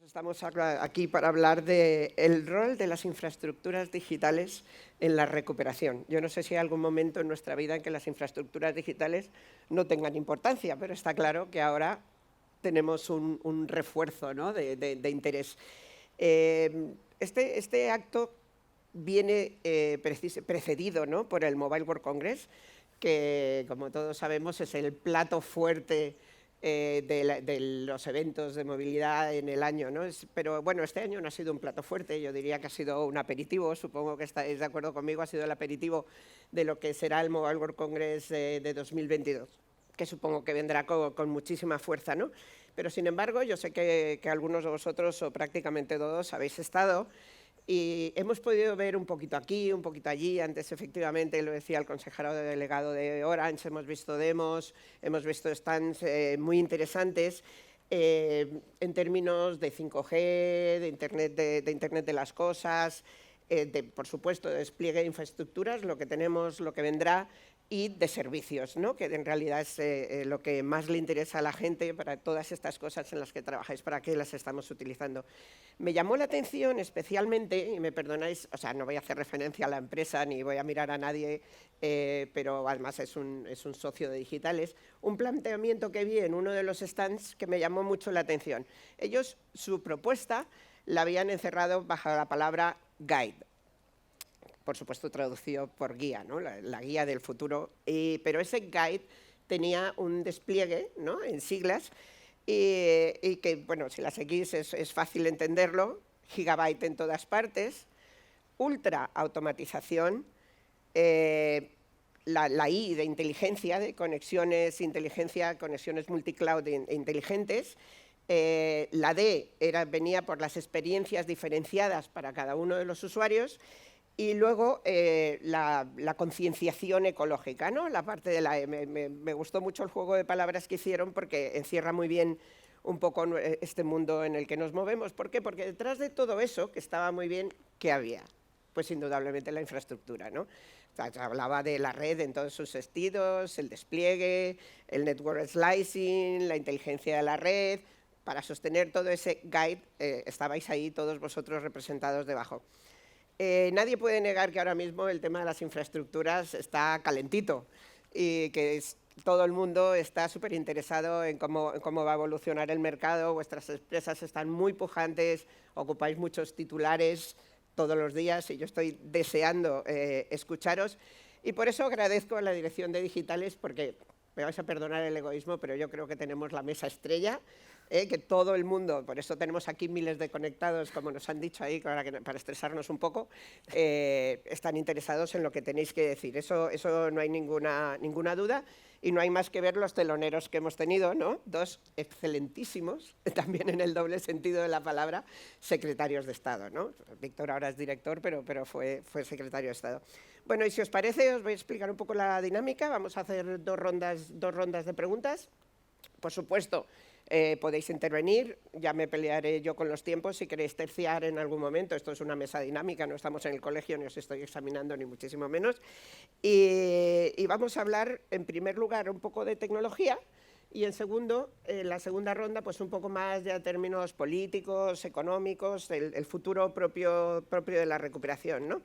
Estamos aquí para hablar del rol de las infraestructuras digitales en la recuperación. Yo no sé si hay algún momento en nuestra vida en que las infraestructuras digitales no tengan importancia, pero está claro que ahora tenemos un refuerzo, ¿no?, de interés. Este acto viene precedido, ¿no?, por el Mobile World Congress, que, como todos sabemos, es el plato fuerte de los eventos de movilidad en el año, ¿no? Pero bueno, este año no ha sido un plato fuerte, yo diría que ha sido un aperitivo, supongo que estáis de acuerdo conmigo, ha sido el aperitivo de lo que será el Mobile World Congress de 2022, que supongo que vendrá con muchísima fuerza, ¿no? Pero sin embargo, yo sé que algunos de vosotros, o prácticamente todos, habéis estado y hemos podido ver un poquito aquí, un poquito allí. Antes, efectivamente, lo decía el consejero delegado de Orange, hemos visto demos, hemos visto stands muy interesantes en términos de 5G, de Internet de las cosas, por supuesto, de despliegue de infraestructuras, lo que tenemos, lo que vendrá, y de servicios, ¿no?, que en realidad es lo que más le interesa a la gente para todas estas cosas en las que trabajáis, para qué las estamos utilizando. Me llamó la atención especialmente, y me perdonáis, o sea, no voy a hacer referencia a la empresa ni voy a mirar a nadie, pero además es un socio de Digitales, un planteamiento que vi en uno de los stands que me llamó mucho la atención. Ellos, su propuesta la habían encerrado bajo la palabra guide, por supuesto traducido por guía, ¿no?, la guía del futuro, pero ese guide tenía un despliegue, ¿no?, en siglas, y que, bueno, si la seguís es fácil entenderlo: gigabyte en todas partes, ultra automatización, la I de inteligencia, de conexiones, inteligencia, conexiones multicloud inteligentes. La D venía por las experiencias diferenciadas para cada uno de los usuarios. Y luego la concienciación ecológica, ¿no?, la parte de la E. Me gustó mucho el juego de palabras que hicieron porque encierra muy bien un poco este mundo en el que nos movemos. ¿Por qué? Porque detrás de todo eso, que estaba muy bien, ¿qué había? Pues indudablemente la infraestructura, ¿no? O sea, se hablaba de la red en todos sus sentidos, el despliegue, el network slicing, la inteligencia de la red. Para sostener todo ese guide estabais ahí todos vosotros representados debajo. Nadie puede negar que ahora mismo el tema de las infraestructuras está calentito y que todo el mundo está súper interesado en cómo va a evolucionar el mercado. Vuestras empresas están muy pujantes, ocupáis muchos titulares todos los días y yo estoy deseando escucharos. Y por eso agradezco a la dirección de Digitales, porque me vais a perdonar el egoísmo, pero yo creo que tenemos la mesa estrella, que todo el mundo, por eso tenemos aquí miles de conectados, como nos han dicho ahí, para estresarnos un poco, están interesados en lo que tenéis que decir. Eso no hay ninguna duda, y no hay más que ver los teloneros que hemos tenido, ¿no? Dos excelentísimos, también en el doble sentido de la palabra, secretarios de Estado, ¿no? Víctor ahora es director, pero fue secretario de Estado. Bueno, y si os parece, os voy a explicar un poco la dinámica. Vamos a hacer dos rondas de preguntas. Por supuesto, podéis intervenir, ya me pelearé yo con los tiempos si queréis terciar en algún momento. Esto es una mesa dinámica, no estamos en el colegio, ni os estoy examinando, ni muchísimo menos. Y vamos a hablar, en primer lugar, un poco de tecnología, y en la segunda ronda, pues un poco más de términos políticos, económicos, el futuro propio de la recuperación, ¿no?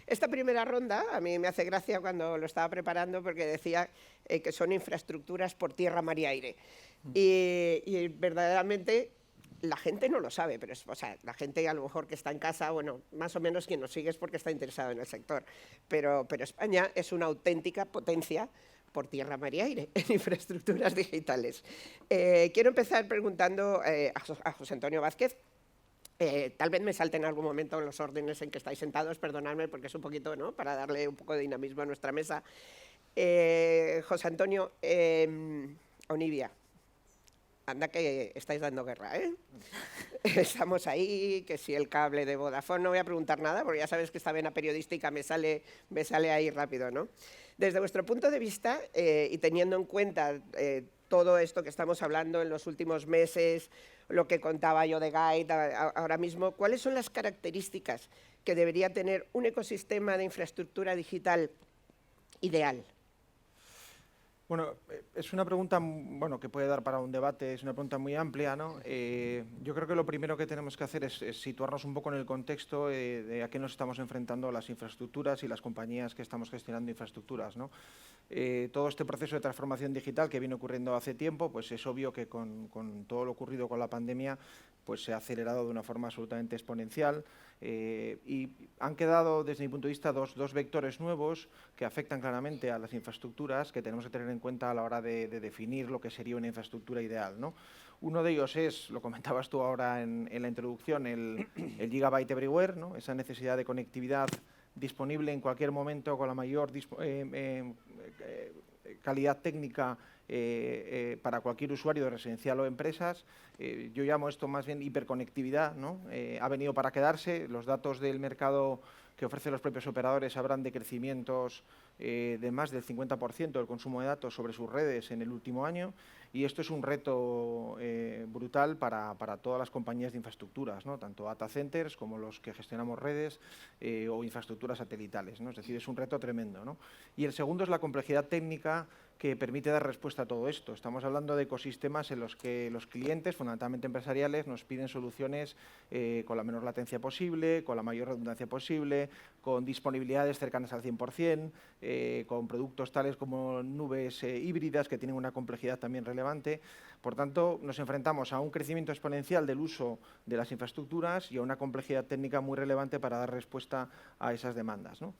Esta primera ronda a mí me hace gracia cuando lo estaba preparando, porque decía que son infraestructuras por tierra, mar y aire. Y verdaderamente la gente no lo sabe, pero o sea, la gente a lo mejor que está en casa, bueno, más o menos quien nos sigue es porque está interesado en el sector, pero España es una auténtica potencia por tierra, mar y aire en infraestructuras digitales. Quiero empezar preguntando a José Antonio Vázquez. Tal vez me salte en algún momento en los órdenes en que estáis sentados, perdonadme, porque es un poquito, ¿no?, para darle un poco de dinamismo a nuestra mesa. José Antonio, Onivia, anda que estáis dando guerra, ¿eh? Estamos ahí, que si el cable de Vodafone, no voy a preguntar nada, porque ya sabes que esta vena periodística me sale ahí rápido, ¿no? Desde vuestro punto de vista, y teniendo en cuenta todo esto que estamos hablando en los últimos meses, lo que contaba yo de Guide ahora mismo, ¿cuáles son las características que debería tener un ecosistema de infraestructura digital ideal? Bueno, es una pregunta bueno, que puede dar para un debate, es una pregunta muy amplia, ¿no? Yo creo que lo primero que tenemos que hacer es situarnos un poco en el contexto de a qué nos estamos enfrentando las infraestructuras y las compañías que estamos gestionando infraestructuras, ¿no? Todo este proceso de transformación digital que viene ocurriendo hace tiempo, pues es obvio que con todo lo ocurrido con la pandemia, pues se ha acelerado de una forma absolutamente exponencial. Y han quedado, desde mi punto de vista, dos vectores nuevos que afectan claramente a las infraestructuras que tenemos que tener en cuenta a la hora de definir lo que sería una infraestructura ideal, ¿no? Uno de ellos es, lo comentabas tú ahora en la introducción, el Gigabyte Everywhere, ¿no? Esa necesidad de conectividad disponible en cualquier momento con la mayor calidad técnica para cualquier usuario de residencial o empresas. Yo llamo esto más bien hiperconectividad, ¿no? Ha venido para quedarse. Los datos del mercado que ofrecen los propios operadores hablan de crecimientos de más del 50% del consumo de datos sobre sus redes en el último año, y esto es un reto brutal para todas las compañías de infraestructuras, ¿no? Tanto data centers como los que gestionamos redes o infraestructuras satelitales, ¿no? Es decir, es un reto tremendo, ¿no? Y el segundo es la complejidad técnica que permite dar respuesta a todo esto. Estamos hablando de ecosistemas en los que los clientes, fundamentalmente empresariales, nos piden soluciones con la menor latencia posible, con la mayor redundancia posible, con disponibilidades cercanas al 100%, con productos tales como nubes híbridas que tienen una complejidad también relevante. Por tanto, nos enfrentamos a un crecimiento exponencial del uso de las infraestructuras y a una complejidad técnica muy relevante para dar respuesta a esas demandas, ¿no?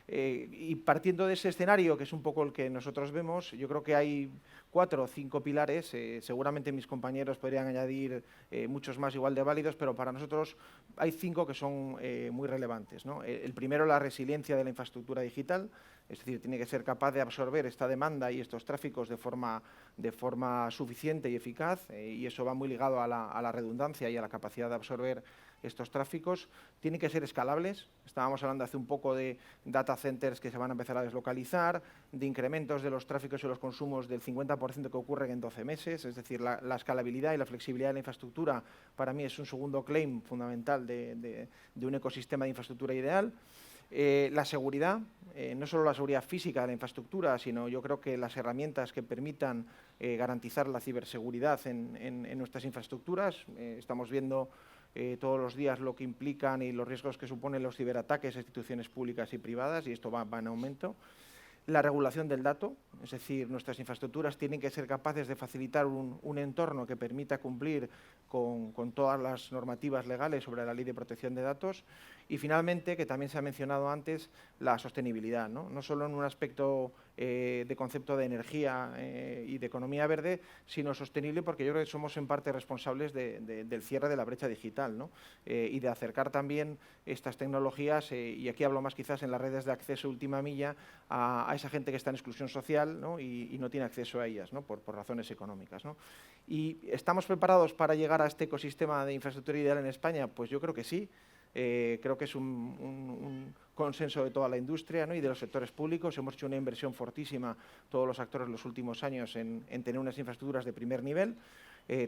Y partiendo de ese escenario, que es un poco el que nosotros vemos, yo creo que hay 4 o 5 pilares. Seguramente mis compañeros podrían añadir muchos más igual de válidos, pero para nosotros hay 5 que son muy relevantes, ¿no? El primero, la resiliencia de la infraestructura digital, es decir, tiene que ser capaz de absorber esta demanda y estos tráficos de forma suficiente y eficaz, y eso va muy ligado a la redundancia y a la capacidad de absorber estos tráficos. Tienen que ser escalables. Estábamos hablando hace un poco de data centers que se van a empezar a deslocalizar, de incrementos de los tráficos y los consumos del 50% que ocurren en 12 meses. Es decir, la escalabilidad y la flexibilidad de la infraestructura para mí es un segundo claim fundamental de un ecosistema de infraestructura ideal. La seguridad, no solo la seguridad física de la infraestructura, sino yo creo que las herramientas que permitan garantizar la ciberseguridad en nuestras infraestructuras. Estamos viendo todos los días lo que implican y los riesgos que suponen los ciberataques a instituciones públicas y privadas, y esto va en aumento. La regulación del dato, es decir, nuestras infraestructuras tienen que ser capaces de facilitar un entorno que permita cumplir con todas las normativas legales sobre la Ley de Protección de Datos. Y finalmente, que también se ha mencionado antes, la sostenibilidad, no solo en un aspecto de concepto de energía y de economía verde, sino sostenible porque yo creo que somos en parte responsables del cierre de la brecha digital, ¿no? Y de acercar también estas tecnologías, y aquí hablo más quizás en las redes de acceso última milla, a esa gente que está en exclusión social, ¿no? y no tiene acceso a ellas, ¿no? por razones económicas, ¿no? ¿Y estamos preparados para llegar a este ecosistema de infraestructura ideal en España? Pues yo creo que sí. Creo que es un consenso de toda la industria, ¿no? y de los sectores públicos. Hemos hecho una inversión fortísima, todos los actores, en los últimos años en tener unas infraestructuras de primer nivel.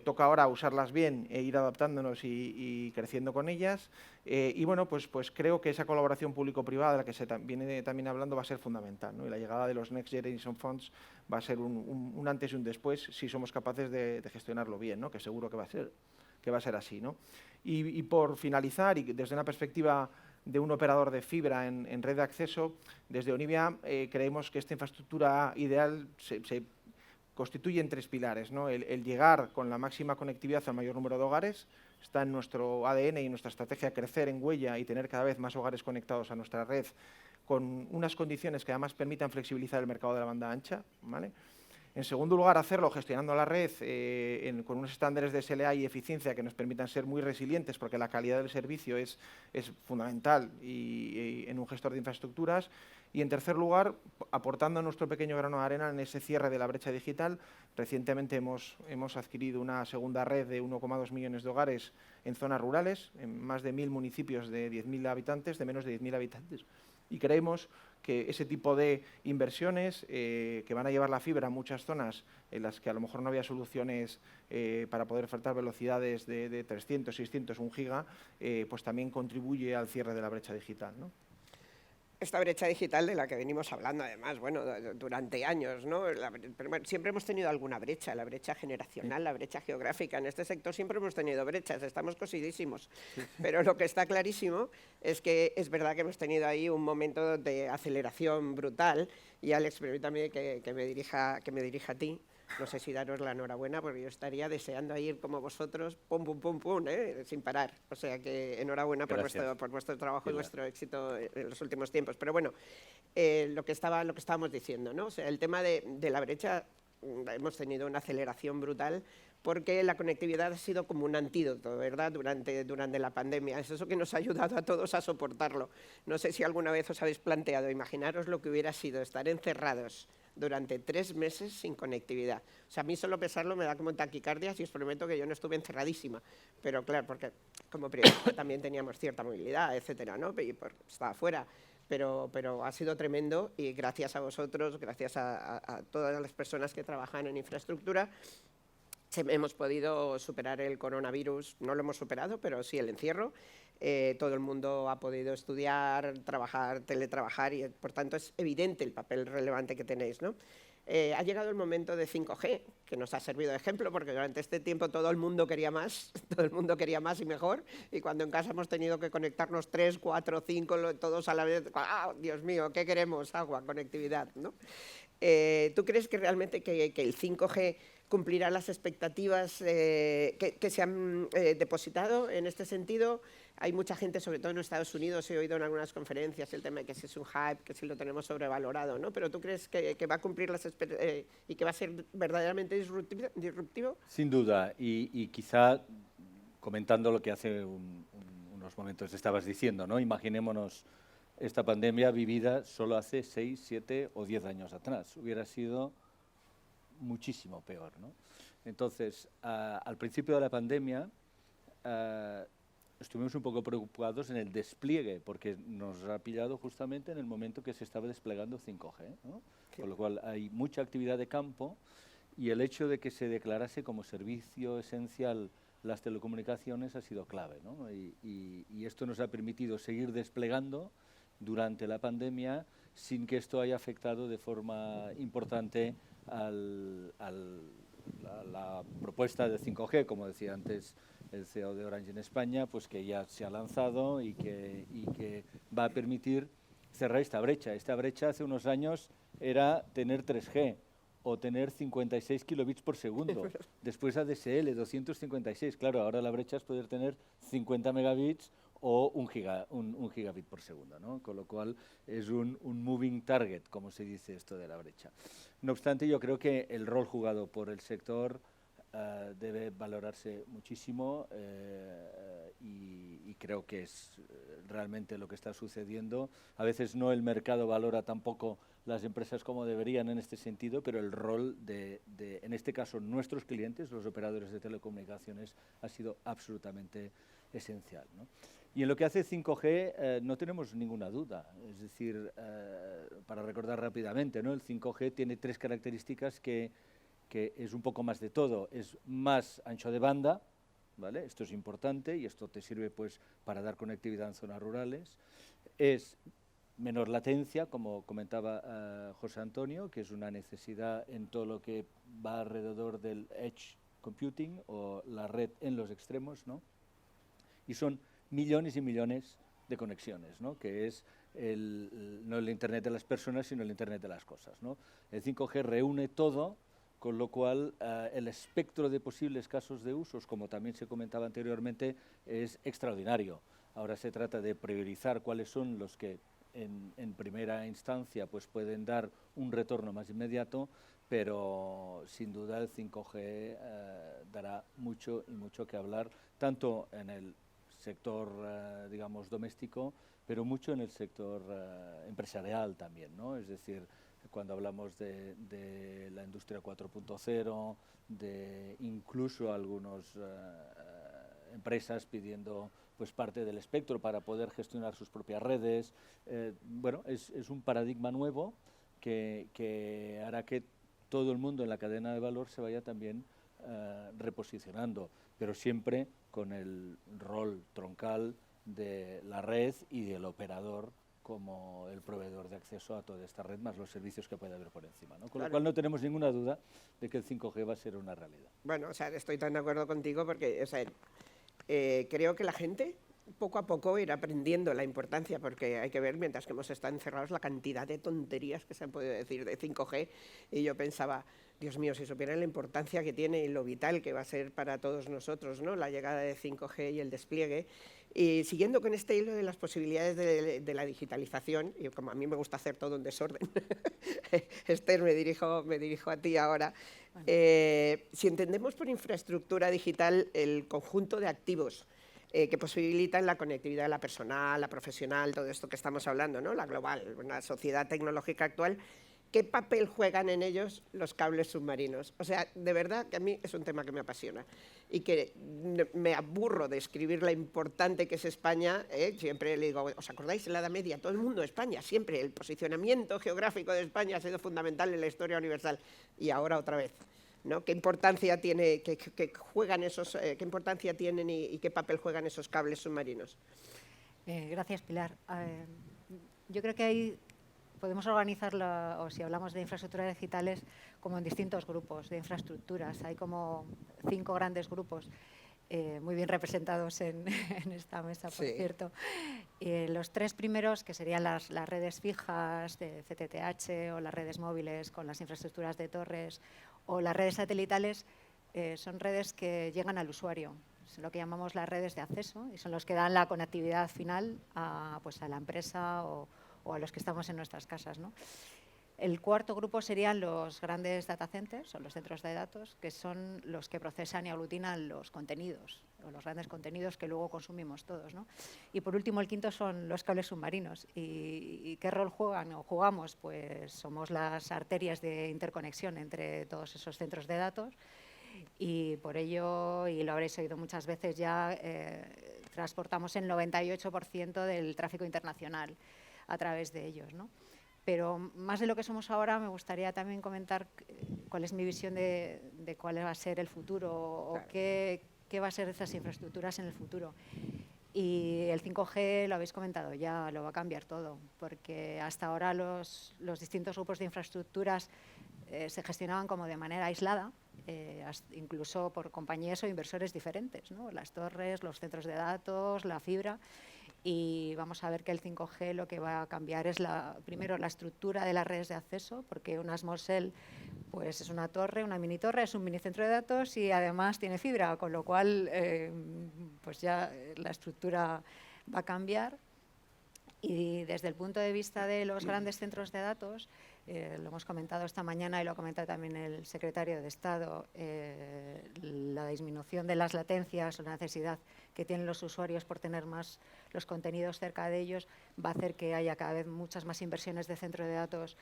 Toca ahora usarlas bien e ir adaptándonos y creciendo con ellas. Y bueno, pues creo que esa colaboración público-privada de la que se viene también hablando va a ser fundamental, ¿no? Y la llegada de los Next Generation Funds va a ser un antes y un después si somos capaces de gestionarlo bien, ¿no? Que seguro que va a ser así, ¿no? Y por finalizar, y desde una perspectiva de un operador de fibra en red de acceso, desde Onivia creemos que esta infraestructura ideal se constituye en 3 pilares, ¿no? El llegar con la máxima conectividad al mayor número de hogares. Está en nuestro ADN y en nuestra estrategia crecer en huella y tener cada vez más hogares conectados a nuestra red con unas condiciones que además permitan flexibilizar el mercado de la banda ancha, ¿vale? En segundo lugar, hacerlo gestionando la red con unos estándares de SLA y eficiencia que nos permitan ser muy resilientes, porque la calidad del servicio es fundamental y en un gestor de infraestructuras. Y en tercer lugar, aportando nuestro pequeño grano de arena en ese cierre de la brecha digital. Recientemente hemos adquirido una segunda red de 1,2 millones de hogares en zonas rurales, en más de 1.000 municipios de 10.000 habitantes, de menos de 10.000 habitantes. Y creemos que ese tipo de inversiones que van a llevar la fibra a muchas zonas en las que a lo mejor no había soluciones para poder ofertar velocidades de 300, 600, 1 giga, pues también contribuye al cierre de la brecha digital, ¿no? esta brecha digital de la que venimos hablando, además, bueno, durante años, ¿no? Pero bueno, siempre hemos tenido alguna brecha, la brecha generacional, la brecha geográfica. En este sector siempre hemos tenido brechas, estamos cosidísimos. Pero lo que está clarísimo es que es verdad que hemos tenido ahí un momento de aceleración brutal. Y Alex, permítame que me dirija a ti. No sé si daros la enhorabuena, porque yo estaría deseando ir como vosotros, pum, pum, pum, pum, sin parar. O sea que enhorabuena por vuestro trabajo y vuestro éxito en los últimos tiempos. Pero bueno, lo que estábamos diciendo, ¿no? O sea, el tema de la brecha, hemos tenido una aceleración brutal porque la conectividad ha sido como un antídoto, ¿verdad?, durante la pandemia. Es eso que nos ha ayudado a todos a soportarlo. No sé si alguna vez os habéis planteado, imaginaros lo que hubiera sido estar encerrados durante 3 meses sin conectividad. O sea, a mí solo pensarlo me da como taquicardias y os prometo que yo no estuve encerradísima. Pero claro, porque como periodista también teníamos cierta movilidad, etcétera, ¿no? Y estaba fuera. Pero ha sido tremendo y gracias a vosotros, gracias a todas las personas que trabajan en infraestructura, hemos podido superar el coronavirus. No lo hemos superado, pero sí el encierro. Todo el mundo ha podido estudiar, trabajar, teletrabajar y, por tanto, es evidente el papel relevante que tenéis, ¿no? Ha llegado el momento de 5G, que nos ha servido de ejemplo, porque durante este tiempo todo el mundo quería más, todo el mundo quería más y mejor, y cuando en casa hemos tenido que conectarnos 3, 4, 5, todos a la vez, ¡ah, Dios mío, qué queremos! Agua, conectividad, ¿no? ¿Tú crees que realmente que el 5G cumplirá las expectativas que se han depositado en este sentido? Hay mucha gente, sobre todo en Estados Unidos, he oído en algunas conferencias el tema de que si es un hype, que si lo tenemos sobrevalorado, ¿no? Pero ¿tú crees que va a cumplir las y que va a ser verdaderamente disruptivo? Sin duda, y quizá comentando lo que hace unos momentos estabas diciendo, ¿no? Imaginémonos esta pandemia vivida solo hace 6, 7 o 10 años atrás. Hubiera sido muchísimo peor, ¿no? Entonces, al principio de la pandemia estuvimos un poco preocupados en el despliegue, porque nos ha pillado justamente en el momento que se estaba desplegando 5G, ¿no? Sí. Con lo cual hay mucha actividad de campo y el hecho de que se declarase como servicio esencial las telecomunicaciones ha sido clave, ¿no? Y esto nos ha permitido seguir desplegando durante la pandemia sin que esto haya afectado de forma importante a la propuesta de 5G, como decía antes el CEO de Orange en España, pues que ya se ha lanzado y que va a permitir cerrar esta brecha. Esta brecha hace unos años era tener 3G o tener 56 kilobits por segundo. Después ADSL, 256. Claro, ahora la brecha es poder tener 50 megabits o un gigabit por segundo, ¿no? Con lo cual es un moving target, como se dice esto de la brecha. No obstante, yo creo que el rol jugado por el sector debe valorarse muchísimo y creo que es realmente lo que está sucediendo. A veces no el mercado valora tampoco las empresas como deberían en este sentido, pero el rol en este caso, nuestros clientes, los operadores de telecomunicaciones, ha sido absolutamente esencial, ¿no? Y en lo que hace 5G no tenemos ninguna duda. Es decir, para recordar rápidamente, ¿no? El 5G tiene 3 características que es un poco más de todo. Es más ancho de banda, ¿vale? Esto es importante y esto te sirve pues para dar conectividad en zonas rurales. Es menor latencia, como comentaba José Antonio, que es una necesidad en todo lo que va alrededor del edge computing o la red en los extremos, ¿no? Y son millones y millones de conexiones, ¿no? Que es no el Internet de las personas, sino el Internet de las cosas, ¿no? El 5G reúne todo, con lo cual el espectro de posibles casos de usos, como también se comentaba anteriormente, es extraordinario. Ahora se trata de priorizar cuáles son los que en primera instancia pues pueden dar un retorno más inmediato, pero sin duda el 5G dará mucho y mucho que hablar, tanto en el sector, digamos, doméstico, pero mucho en el sector empresarial también, ¿no? Es decir, cuando hablamos de la industria 4.0, de incluso algunas empresas pidiendo pues parte del espectro para poder gestionar sus propias redes. Bueno, es un paradigma nuevo que hará que todo el mundo en la cadena de valor se vaya también reposicionando, pero siempre con el rol troncal de la red y del operador como el proveedor de acceso a toda esta red, más los servicios que puede haber por encima, ¿no? Con Claro. lo cual no tenemos ninguna duda de que el 5G va a ser una realidad. Bueno, o sea, estoy tan de acuerdo contigo porque, o sea, creo que la gente poco a poco irá aprendiendo la importancia, porque hay que ver, mientras que hemos estado encerrados, la cantidad de tonterías que se han podido decir de 5G, y yo pensaba, Dios mío, si supieran la importancia que tiene y lo vital que va a ser para todos nosotros, ¿no?, la llegada de 5G y el despliegue. Y siguiendo con este hilo de las posibilidades de la digitalización, y como a mí me gusta hacer todo en desorden, Esther, me dirijo a ti ahora. Si entendemos por infraestructura digital el conjunto de activos que posibilitan la conectividad, la personal, la profesional, todo esto que estamos hablando, ¿no?, la global, una sociedad tecnológica actual, ¿qué papel juegan en ellos los cables submarinos? O sea, de verdad que a mí es un tema que me apasiona y que me aburro de escribir la importante que es España. Siempre le digo, ¿os acordáis en la Edad Media? Todo el mundo, España, siempre. El posicionamiento geográfico de España ha sido fundamental en la historia universal. Y ahora otra vez, ¿no? ¿Qué importancia tiene, qué importancia tienen y qué papel juegan esos cables submarinos? Gracias, Pilar. Yo creo que ahí podemos organizarla, o si hablamos de infraestructuras digitales, como en distintos grupos de infraestructuras. Hay como 5 grandes grupos, muy bien representados en esta mesa, por cierto. Los 3 primeros, que serían las redes fijas de FTTH o las redes móviles con las infraestructuras de torres o las redes satelitales, son redes que llegan al usuario. Son lo que llamamos las redes de acceso y son los que dan la conectividad final a la empresa o a los que estamos en nuestras casas, ¿no? El cuarto grupo serían los grandes data centers o los centros de datos, que son los que procesan y aglutinan los contenidos, o los grandes contenidos que luego consumimos todos, ¿no? Y por último, el quinto son los cables submarinos. ¿Y qué rol juegan o jugamos? Pues somos las arterias de interconexión entre todos esos centros de datos y por ello, y lo habréis oído muchas veces ya, transportamos el 98% del tráfico internacional a través de ellos, ¿no? Pero más de lo que somos ahora, me gustaría también comentar cuál es mi visión de cuál va a ser el futuro o qué va a ser de esas infraestructuras en el futuro. Y el 5G, lo habéis comentado ya, lo va a cambiar todo, porque hasta ahora los distintos grupos de infraestructuras se gestionaban como de manera aislada, incluso por compañías o inversores diferentes, ¿no? Las torres, los centros de datos, la fibra. Y vamos a ver que el 5G lo que va a cambiar es primero la estructura de las redes de acceso, porque una small cell pues es una torre, una mini torre, es un mini centro de datos y además tiene fibra, con lo cual pues ya la estructura va a cambiar. Y desde el punto de vista de los grandes centros de datos, lo hemos comentado esta mañana y lo ha comentado también el secretario de Estado, la disminución de las latencias o la necesidad que tienen los usuarios por tener más los contenidos cerca de ellos va a hacer que haya cada vez muchas más inversiones de centro de datos,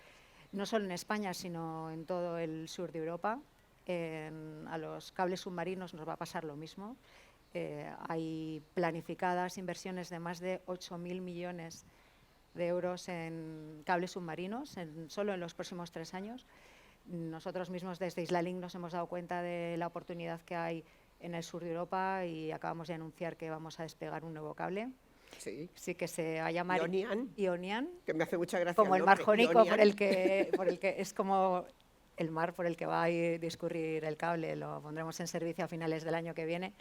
no solo en España, sino en todo el sur de Europa. A los cables submarinos nos va a pasar lo mismo. Hay planificadas inversiones de más de 8.000 millones de euros en cables submarinos, solo en los próximos 3 años. Nosotros mismos desde Islalink nos hemos dado cuenta de la oportunidad que hay en el sur de Europa y acabamos de anunciar que vamos a despegar un nuevo cable. Sí, que se va a llamar Ionian, que me hace mucha gracia. Como el mar Jónico, por el que es como el mar por el que va a discurrir el cable. Lo pondremos en servicio a finales del año que viene.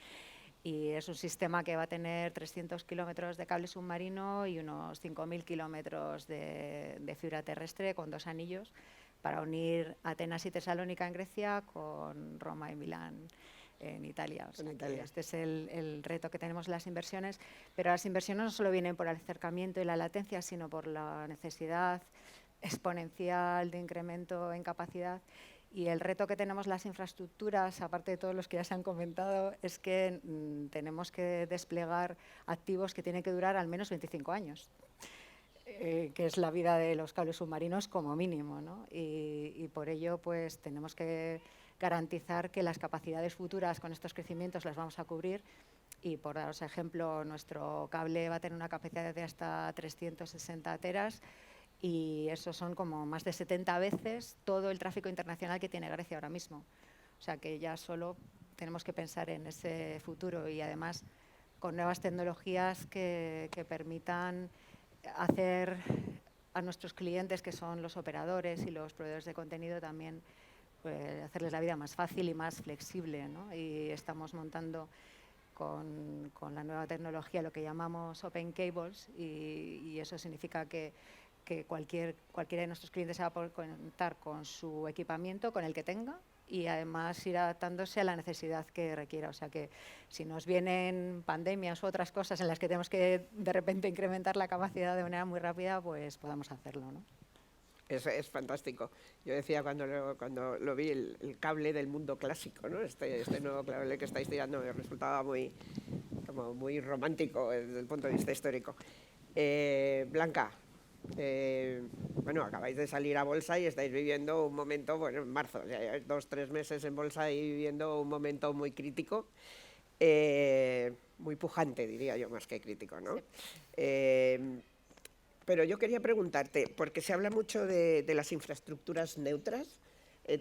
Y es un sistema que va a tener 300 kilómetros de cable submarino y unos 5.000 kilómetros de fibra terrestre con 2 anillos para unir Atenas y Tesalónica en Grecia con Roma y Milán en Italia. O sea, este es el reto que tenemos en las inversiones, pero las inversiones no solo vienen por el acercamiento y la latencia, sino por la necesidad exponencial de incremento en capacidad. Y el reto que tenemos las infraestructuras, aparte de todos los que ya se han comentado, es que tenemos que desplegar activos que tienen que durar al menos 25 años, que es la vida de los cables submarinos como mínimo, ¿no? Y por ello pues tenemos que garantizar que las capacidades futuras con estos crecimientos las vamos a cubrir. Y por daros ejemplo, nuestro cable va a tener una capacidad de hasta 360 teras, y eso son como más de 70 veces todo el tráfico internacional que tiene Grecia ahora mismo. O sea que ya solo tenemos que pensar en ese futuro y además con nuevas tecnologías que permitan hacer a nuestros clientes, que son los operadores y los proveedores de contenido, también hacerles la vida más fácil y más flexible, ¿no? Y estamos montando con la nueva tecnología lo que llamamos Open Cables, y eso significa que cualquiera de nuestros clientes se va a poder conectar con su equipamiento, con el que tenga, y además ir adaptándose a la necesidad que requiera. O sea que si nos vienen pandemias u otras cosas en las que tenemos que de repente incrementar la capacidad de manera muy rápida, pues podamos hacerlo, ¿no? Es fantástico. Yo decía cuando lo vi, el cable del mundo clásico, ¿no? Este nuevo cable que estáis tirando me resultaba muy romántico desde el punto de vista histórico. Blanca, bueno, acabáis de salir a bolsa y estáis viviendo un momento, bueno, en marzo, ya 2-3 meses en bolsa y viviendo un momento muy crítico, muy pujante, diría yo, más que crítico, ¿no? Sí. Pero yo quería preguntarte, porque se habla mucho de las infraestructuras neutras,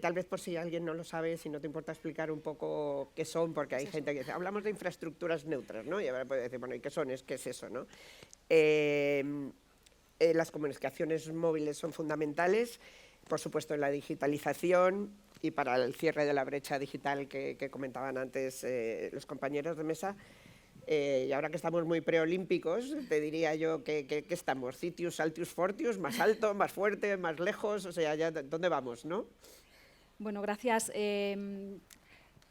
tal vez por si alguien no lo sabe, si no te importa explicar un poco qué son, porque hay gente que dice, hablamos de infraestructuras neutras, ¿no? Y ahora puede decir, bueno, ¿y qué son? ¿Qué es eso, no? Las comunicaciones móviles son fundamentales, por supuesto en la digitalización y para el cierre de la brecha digital que comentaban antes los compañeros de mesa. Y ahora que estamos muy preolímpicos, te diría yo que estamos, Citius, Altius, Fortius, más alto, más fuerte, más lejos, o sea, ya ¿dónde vamos, no? Bueno, gracias.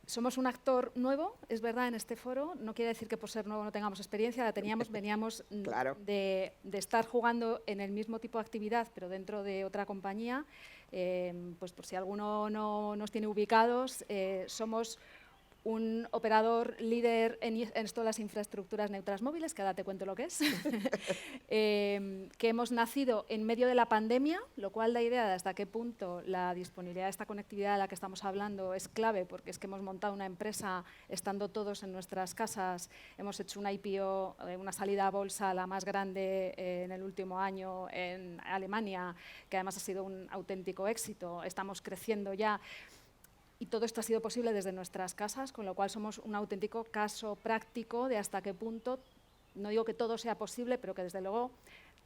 Somos un actor nuevo, es verdad, en este foro. No quiere decir que por ser nuevo no tengamos experiencia, la teníamos, veníamos claro. de estar jugando en el mismo tipo de actividad, pero dentro de otra compañía. Pues por si alguno no nos tiene ubicados, somos un operador líder en todas las infraestructuras neutras móviles, que ahora te cuento lo que es, que hemos nacido en medio de la pandemia, lo cual da idea de hasta qué punto la disponibilidad de esta conectividad de la que estamos hablando es clave, porque es que hemos montado una empresa estando todos en nuestras casas, hemos hecho una IPO, una salida a bolsa, la más grande en el último año en Alemania, que además ha sido un auténtico éxito, estamos creciendo ya. Y todo esto ha sido posible desde nuestras casas, con lo cual somos un auténtico caso práctico de hasta qué punto, no digo que todo sea posible, pero que desde luego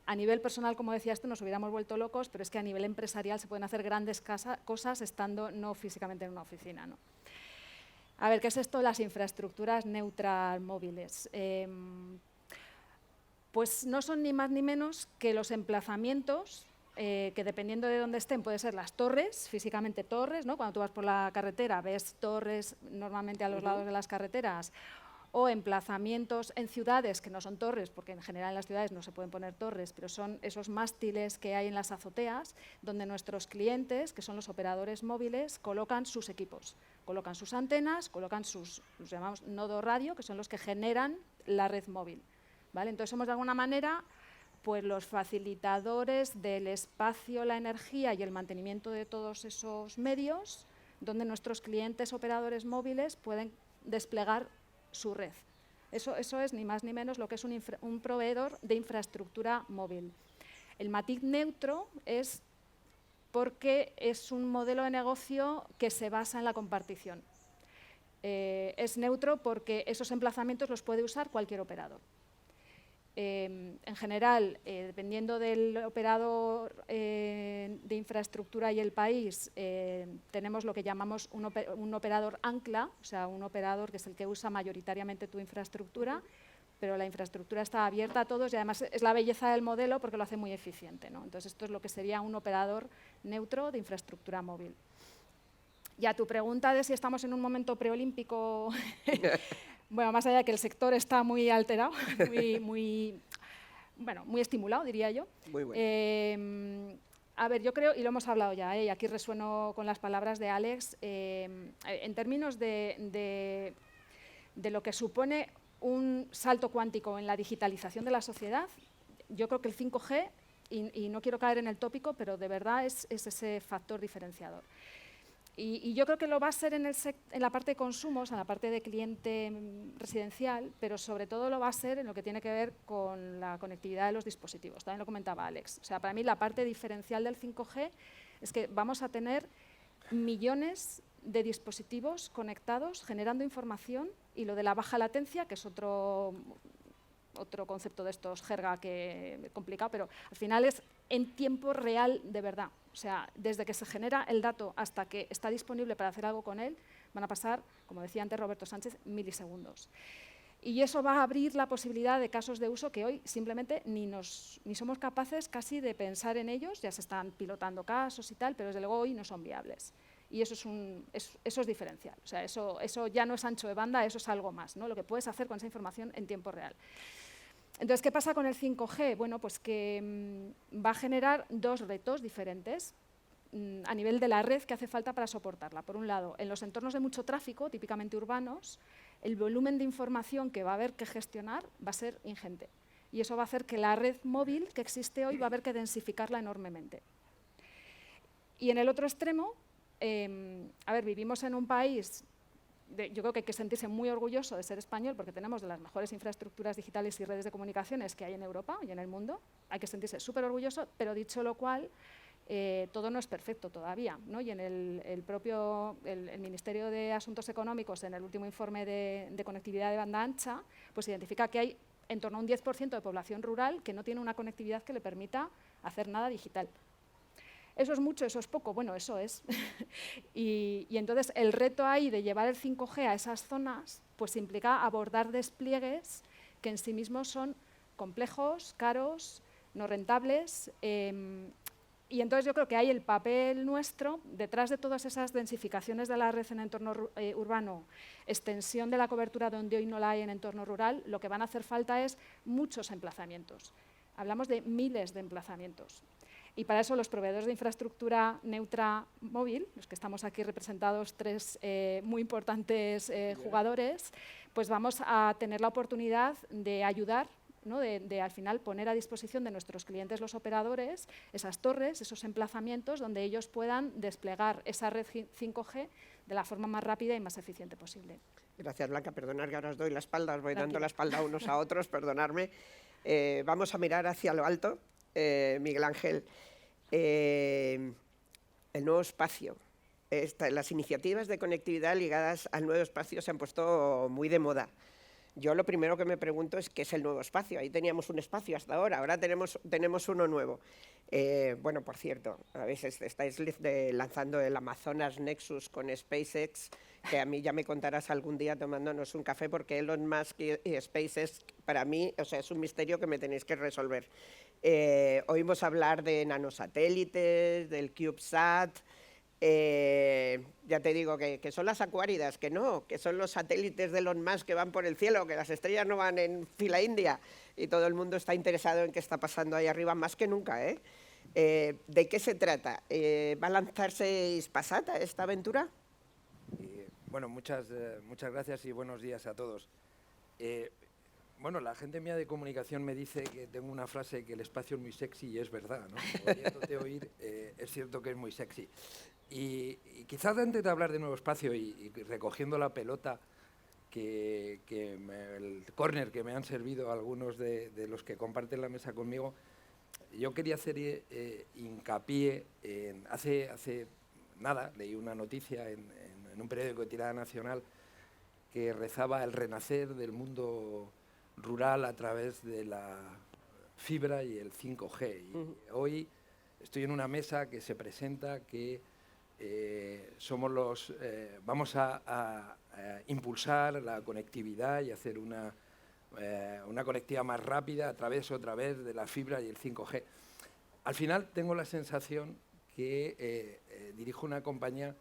a nivel personal, como decía esto, nos hubiéramos vuelto locos, pero es que a nivel empresarial se pueden hacer grandes cosas estando no físicamente en una oficina, ¿no? A ver, ¿qué es esto de las infraestructuras neutras móviles? Pues no son ni más ni menos que los emplazamientos que dependiendo de dónde estén, puede ser las torres, físicamente torres, ¿no? Cuando tú vas por la carretera ves torres normalmente a los lados de las carreteras, o emplazamientos en ciudades que no son torres, porque en general en las ciudades no se pueden poner torres, pero son esos mástiles que hay en las azoteas, donde nuestros clientes, que son los operadores móviles, colocan sus equipos, colocan sus antenas, colocan los llamamos nodo radio, que son los que generan la red móvil, ¿vale? Entonces somos de alguna manera pues los facilitadores del espacio, la energía y el mantenimiento de todos esos medios, donde nuestros clientes operadores móviles pueden desplegar su red. Eso es ni más ni menos lo que es un proveedor de infraestructura móvil. El matiz neutro es porque es un modelo de negocio que se basa en la compartición. Es neutro porque esos emplazamientos los puede usar cualquier operador. En general, dependiendo del operador de infraestructura y el país, tenemos lo que llamamos un operador ancla, o sea, un operador que es el que usa mayoritariamente tu infraestructura, pero la infraestructura está abierta a todos y además es la belleza del modelo porque lo hace muy eficiente, ¿no? Entonces, esto es lo que sería un operador neutro de infraestructura móvil. Y a tu pregunta de si estamos en un momento preolímpico... Bueno, más allá de que el sector está muy alterado, muy estimulado, diría yo. Muy bueno. A ver, yo creo, y lo hemos hablado ya, y aquí resueno con las palabras de Alex, en términos de lo que supone un salto cuántico en la digitalización de la sociedad, yo creo que el 5G, y no quiero caer en el tópico, pero de verdad es ese factor diferenciador. Y yo creo que lo va a ser en la parte de consumos, en la parte de cliente residencial, pero sobre todo lo va a ser en lo que tiene que ver con la conectividad de los dispositivos. También lo comentaba Alex. O sea, para mí la parte diferencial del 5G es que vamos a tener millones de dispositivos conectados, generando información, y lo de la baja latencia, que es otro otro concepto de estos jerga que complicado, pero al final es en tiempo real de verdad. O sea, desde que se genera el dato hasta que está disponible para hacer algo con él, van a pasar, como decía antes Roberto Sánchez, milisegundos. Y eso va a abrir la posibilidad de casos de uso que hoy simplemente ni somos capaces casi de pensar en ellos. Ya se están pilotando casos y tal, pero desde luego hoy no son viables. Y eso es diferencial. O sea, eso ya no es ancho de banda, eso es algo más, ¿no? Lo que puedes hacer con esa información en tiempo real. Entonces, ¿qué pasa con el 5G? Bueno, pues que va a generar dos retos diferentes a nivel de la red que hace falta para soportarla. Por un lado, en los entornos de mucho tráfico, típicamente urbanos, el volumen de información que va a haber que gestionar va a ser ingente. Y eso va a hacer que la red móvil que existe hoy va a haber que densificarla enormemente. Y en el otro extremo, vivimos en un país, yo creo que hay que sentirse muy orgulloso de ser español porque tenemos de las mejores infraestructuras digitales y redes de comunicaciones que hay en Europa y en el mundo. Hay que sentirse súper orgulloso, pero dicho lo cual, todo no es perfecto todavía, ¿no? Y en el Ministerio de Asuntos Económicos, en el último informe de conectividad de banda ancha, pues identifica que hay en torno a un 10% de población rural que no tiene una conectividad que le permita hacer nada digital. ¿Eso es mucho? ¿Eso es poco? Bueno, eso es. y entonces el reto ahí de llevar el 5G a esas zonas pues implica abordar despliegues que en sí mismos son complejos, caros, no rentables. Y entonces yo creo que hay el papel nuestro, detrás de todas esas densificaciones de la red en entorno urbano, extensión de la cobertura donde hoy no la hay en entorno rural, lo que van a hacer falta es muchos emplazamientos. Hablamos de miles de emplazamientos. Y para eso los proveedores de infraestructura neutra móvil, los que estamos aquí representados tres muy importantes jugadores, pues vamos a tener la oportunidad de ayudar, ¿no? de al final poner a disposición de nuestros clientes, los operadores, esas torres, esos emplazamientos donde ellos puedan desplegar esa red 5G de la forma más rápida y más eficiente posible. Gracias, Blanca. Perdonad que ahora os doy la espalda, os voy dando la espalda unos a otros, perdonadme. Vamos a mirar hacia lo alto. Miguel Ángel, el nuevo espacio. Las iniciativas de conectividad ligadas al nuevo espacio se han puesto muy de moda. Yo lo primero que me pregunto es qué es el nuevo espacio. Ahí teníamos un espacio hasta ahora tenemos uno nuevo. Bueno, por cierto, a veces estáis lanzando el Amazonas Nexus con SpaceX, que a mí ya me contarás algún día tomándonos un café, porque Elon Musk y SpaceX, para mí, o sea, es un misterio que me tenéis que resolver. Oímos hablar de nanosatélites, del CubeSat. Ya te digo que son las acuáridas, que no, que son los satélites de Elon Musk que van por el cielo, que las estrellas no van en fila india y todo el mundo está interesado en qué está pasando ahí arriba más que nunca. ¿De qué se trata? ¿Va a lanzarse Hispasat a esta aventura? Bueno, muchas gracias y buenos días a todos. Bueno, la gente mía de comunicación me dice que tengo una frase que el espacio es muy sexy y es verdad, ¿no? Oyéndote oír, es cierto que es muy sexy. Y quizás antes de hablar de nuevo espacio y recogiendo la pelota, el córner que me han servido algunos de los que comparten la mesa conmigo, yo quería hacer hincapié en... Hace nada leí una noticia en un periódico de tirada nacional que rezaba el renacer del mundo rural a través de la fibra y el 5G. Y hoy estoy en una mesa que se presenta que vamos a impulsar la conectividad y hacer una conectividad más rápida a través otra vez de la fibra y el 5G. Al final tengo la sensación que dirijo una compañía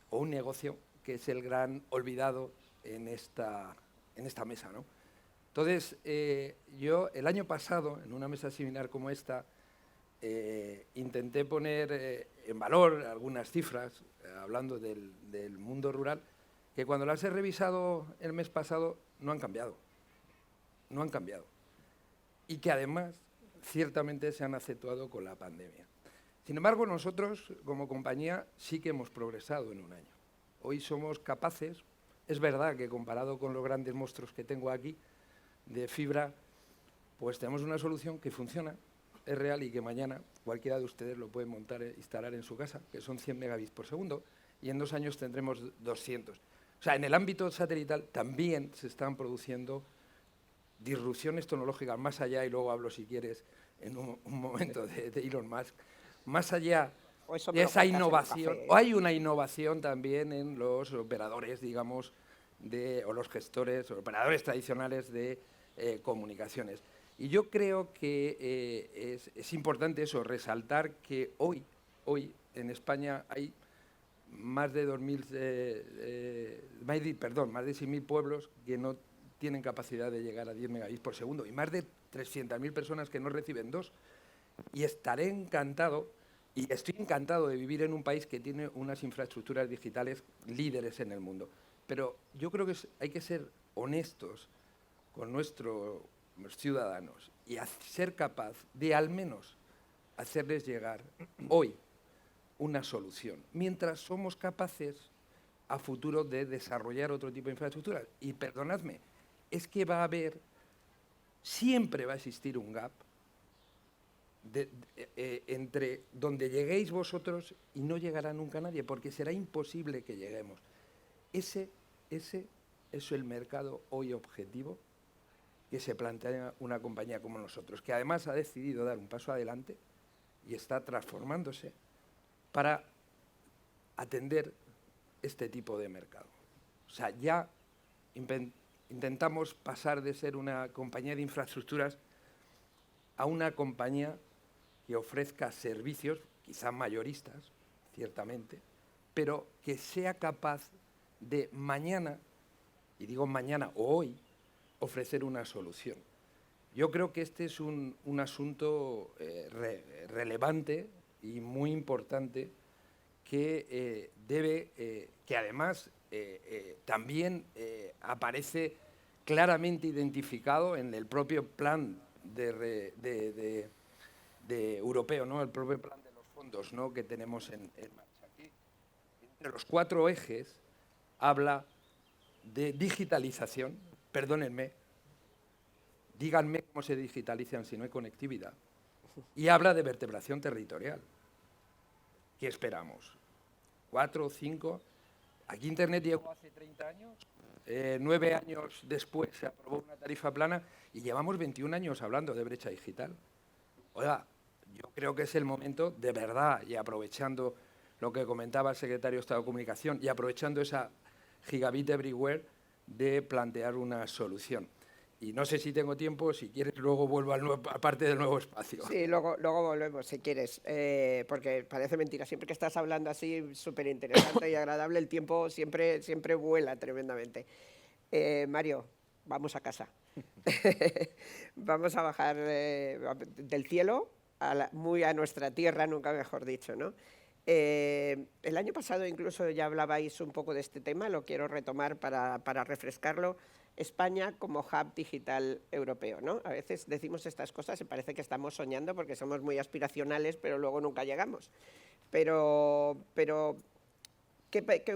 o un negocio que es el gran olvidado en esta mesa, ¿no? Entonces, yo el año pasado, en una mesa similar como esta, intenté poner en valor algunas cifras, hablando del mundo rural, que cuando las he revisado el mes pasado no han cambiado. No han cambiado. Y que además, ciertamente se han acentuado con la pandemia. Sin embargo, nosotros, como compañía, sí que hemos progresado en un año. Hoy somos capaces, es verdad que comparado con los grandes monstruos que tengo aquí, de fibra, pues tenemos una solución que funciona, es real y que mañana cualquiera de ustedes lo puede montar e instalar en su casa, que son 100 megabits por segundo, y en 2 años tendremos 200. O sea, en el ámbito satelital también se están produciendo disrupciones tecnológicas más allá, y luego hablo si quieres en un momento de Elon Musk, más allá de esa innovación, o hay una innovación también en los operadores, digamos, o los gestores, o operadores tradicionales de comunicaciones. Y yo creo que es importante eso, resaltar que hoy en España hay más de 6.000 pueblos que no tienen capacidad de llegar a 10 megabits por segundo y más de 300.000 personas que no reciben 2. Y estaré encantado, y estoy encantado de vivir en un país que tiene unas infraestructuras digitales líderes en el mundo. Pero yo creo que hay que ser honestos con nuestros ciudadanos y ser capaz de al menos hacerles llegar hoy una solución, mientras somos capaces a futuro de desarrollar otro tipo de infraestructuras. Y perdonadme, es que siempre va a existir un gap entre donde lleguéis vosotros y no llegará nunca nadie, porque será imposible que lleguemos. Ese es el mercado hoy objetivo que se plantea una compañía como nosotros, que además ha decidido dar un paso adelante y está transformándose para atender este tipo de mercado. O sea, ya intentamos pasar de ser una compañía de infraestructuras a una compañía que ofrezca servicios, quizás mayoristas, ciertamente, pero que sea capaz de mañana, y digo mañana o hoy, ofrecer una solución. Yo creo que este es un asunto relevante y muy importante que que además también aparece claramente identificado en el propio plan europeo, ¿no? El propio plan de los fondos, ¿no? Que tenemos en marcha aquí. Entre los 4 ejes habla de digitalización, perdónenme, díganme cómo se digitalizan si no hay conectividad, y habla de vertebración territorial. ¿Qué esperamos? 4 o 5. Aquí Internet llegó hace 30 años, 9 años después se aprobó una tarifa plana y llevamos 21 años hablando de brecha digital. Oiga, yo creo que es el momento, de verdad, y aprovechando lo que comentaba el secretario de Estado de Comunicación y aprovechando esa Gigabit Everywhere, de plantear una solución. Y no sé si tengo tiempo, si quieres luego vuelvo a parte del nuevo espacio. Sí, luego volvemos, si quieres, porque parece mentira, siempre que estás hablando así, súper interesante y agradable, el tiempo siempre vuela tremendamente. Mario, vamos a casa. Vamos a bajar del cielo muy a nuestra tierra, nunca mejor dicho, ¿no? El año pasado incluso ya hablabais un poco de este tema, lo quiero retomar para refrescarlo. España como hub digital europeo, ¿no? A veces decimos estas cosas y parece que estamos soñando porque somos muy aspiracionales, pero luego nunca llegamos. Pero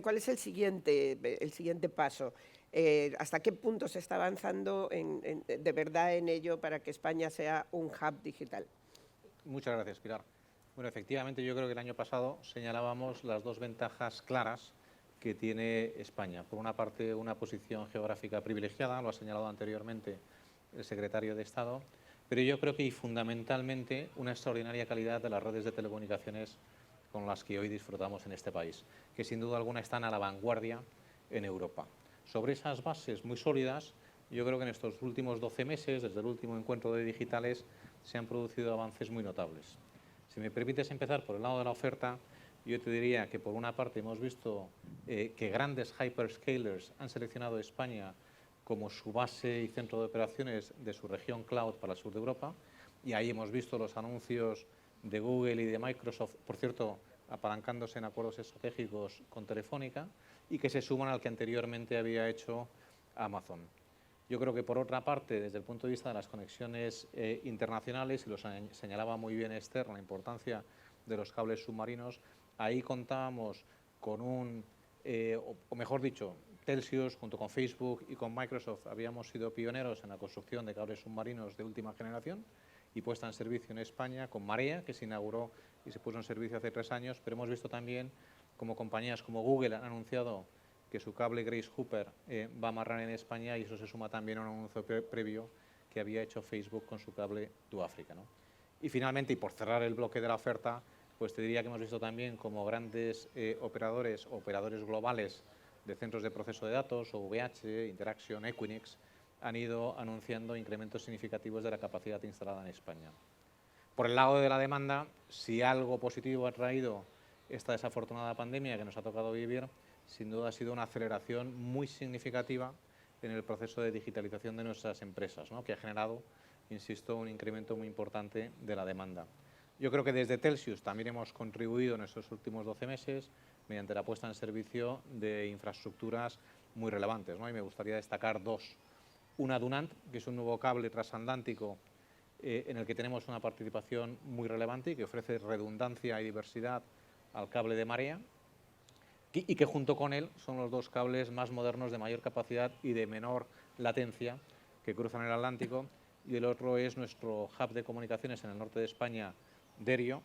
¿cuál es el siguiente paso? ¿Hasta qué punto se está avanzando de verdad en ello para que España sea un hub digital? Muchas gracias, Pilar. Bueno, efectivamente, yo creo que el año pasado señalábamos las 2 ventajas claras que tiene España. Por una parte, una posición geográfica privilegiada, lo ha señalado anteriormente el secretario de Estado, pero yo creo que y fundamentalmente una extraordinaria calidad de las redes de telecomunicaciones con las que hoy disfrutamos en este país, que sin duda alguna están a la vanguardia en Europa. Sobre esas bases muy sólidas, yo creo que en estos últimos 12 meses, desde el último encuentro de digitales, se han producido avances muy notables. Si me permites empezar por el lado de la oferta, yo te diría que por una parte hemos visto que grandes hyperscalers han seleccionado España como su base y centro de operaciones de su región cloud para el sur de Europa, y ahí hemos visto los anuncios de Google y de Microsoft, por cierto, apalancándose en acuerdos estratégicos con Telefónica, y que se suman al que anteriormente había hecho Amazon. Yo creo que por otra parte, desde el punto de vista de las conexiones internacionales, y lo señalaba muy bien Esther, la importancia de los cables submarinos, ahí contábamos con o mejor dicho, Telxius junto con Facebook y con Microsoft habíamos sido pioneros en la construcción de cables submarinos de última generación y puesta en servicio en España con Marea, que se inauguró y se puso en servicio hace 3 años, pero hemos visto también como compañías como Google han anunciado que su cable Grace Hopper va a amarrar en España, y eso se suma también a un anuncio previo que había hecho Facebook con su cable to Africa, ¿no? Y finalmente, y por cerrar el bloque de la oferta, pues te diría que hemos visto también como grandes operadores globales de centros de proceso de datos, OVH, Interaction, Equinix, han ido anunciando incrementos significativos de la capacidad instalada en España. Por el lado de la demanda, si algo positivo ha traído esta desafortunada pandemia que nos ha tocado vivir, sin duda ha sido una aceleración muy significativa en el proceso de digitalización de nuestras empresas, ¿no? Que ha generado, insisto, un incremento muy importante de la demanda. Yo creo que desde Telxius también hemos contribuido en estos últimos 12 meses mediante la puesta en servicio de infraestructuras muy relevantes, ¿no? Y me gustaría destacar dos. Una Dunant, que es un nuevo cable transatlántico en el que tenemos una participación muy relevante y que ofrece redundancia y diversidad al cable de marea, y que junto con él son los dos cables más modernos de mayor capacidad y de menor latencia que cruzan el Atlántico. Y el otro es nuestro hub de comunicaciones en el norte de España, Derio,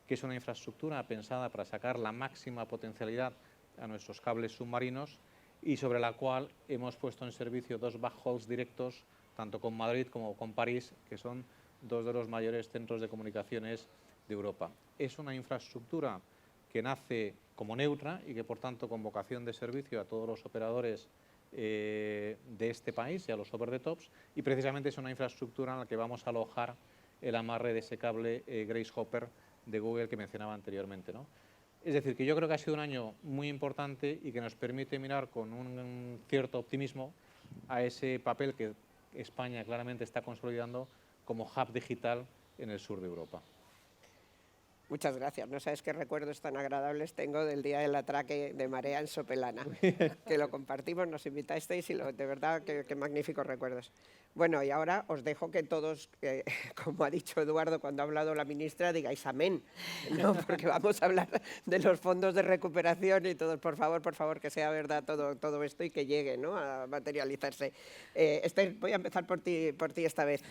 que es una infraestructura pensada para sacar la máxima potencialidad a nuestros cables submarinos y sobre la cual hemos puesto en servicio dos backhauls directos, tanto con Madrid como con París, que son dos de los mayores centros de comunicaciones de Europa. Es una infraestructura que nace como neutra y que, por tanto, con vocación de servicio a todos los operadores de este país y a los over the tops, y precisamente es una infraestructura en la que vamos a alojar el amarre de ese cable Grace Hopper de Google que mencionaba anteriormente, ¿no? Es decir, que yo creo que ha sido un año muy importante y que nos permite mirar con un cierto optimismo a ese papel que España claramente está consolidando como hub digital en el sur de Europa. Muchas gracias. No sabes qué recuerdos tan agradables tengo del día del atraque de marea en Sopelana, que lo compartimos, nos invitasteis y de verdad qué magníficos recuerdos. Bueno, y ahora os dejo que todos, como ha dicho Eduardo cuando ha hablado la ministra, digáis amén, ¿no? Porque vamos a hablar de los fondos de recuperación y todos, por favor, que sea verdad todo esto y que llegue, ¿no?, a materializarse. Esther, voy a empezar por ti esta vez.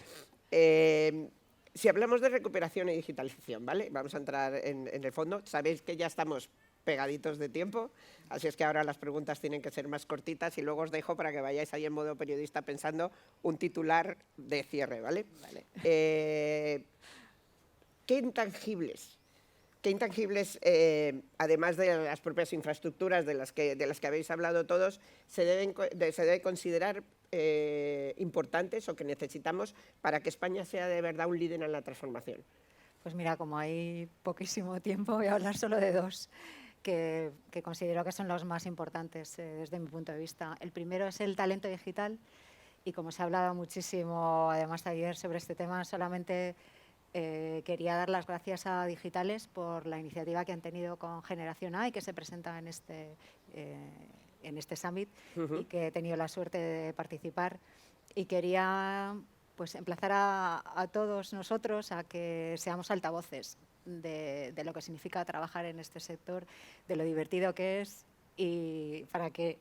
Si hablamos de recuperación y digitalización, ¿vale? Vamos a entrar en el fondo. Sabéis que ya estamos pegaditos de tiempo, así es que ahora las preguntas tienen que ser más cortitas y luego os dejo para que vayáis ahí en modo periodista pensando un titular de cierre, ¿vale? Vale. ¿Qué intangibles, además de las propias infraestructuras de las que habéis hablado todos, se debe considerar importantes o que necesitamos para que España sea de verdad un líder en la transformación? Pues mira, como hay poquísimo tiempo, voy a hablar solo de dos que considero que son los más importantes desde mi punto de vista. El primero es el talento digital y como se ha hablado muchísimo, además ayer, sobre este tema, solamente quería dar las gracias a Digitales por la iniciativa que han tenido con Generación A y que se presenta en este summit y que he tenido la suerte de participar. Y quería pues emplazar a todos nosotros a que seamos altavoces de lo que significa trabajar en este sector, de lo divertido que es y para que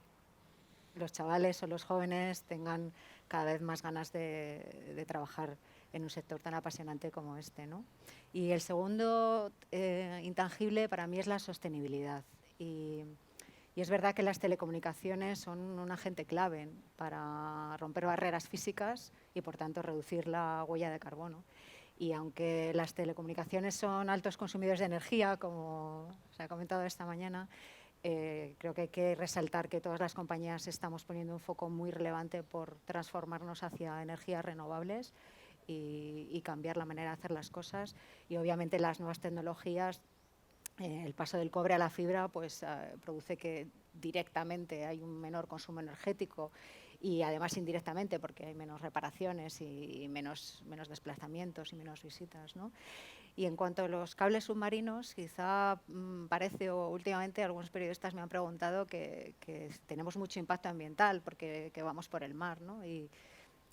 los chavales o los jóvenes tengan cada vez más ganas de trabajar en un sector tan apasionante como este, ¿no? Y el segundo intangible para mí es la sostenibilidad. Y es verdad que las telecomunicaciones son un agente clave para romper barreras físicas y, por tanto, reducir la huella de carbono. Y aunque las telecomunicaciones son altos consumidores de energía, como se ha comentado esta mañana, creo que hay que resaltar que todas las compañías estamos poniendo un foco muy relevante por transformarnos hacia energías renovables y cambiar la manera de hacer las cosas. Y obviamente las nuevas tecnologías, el paso del cobre a la fibra, pues produce que directamente hay un menor consumo energético y además indirectamente porque hay menos reparaciones y menos desplazamientos y menos visitas, ¿no? Y en cuanto a los cables submarinos, quizá parece, o últimamente algunos periodistas me han preguntado que tenemos mucho impacto ambiental porque que vamos por el mar, ¿no?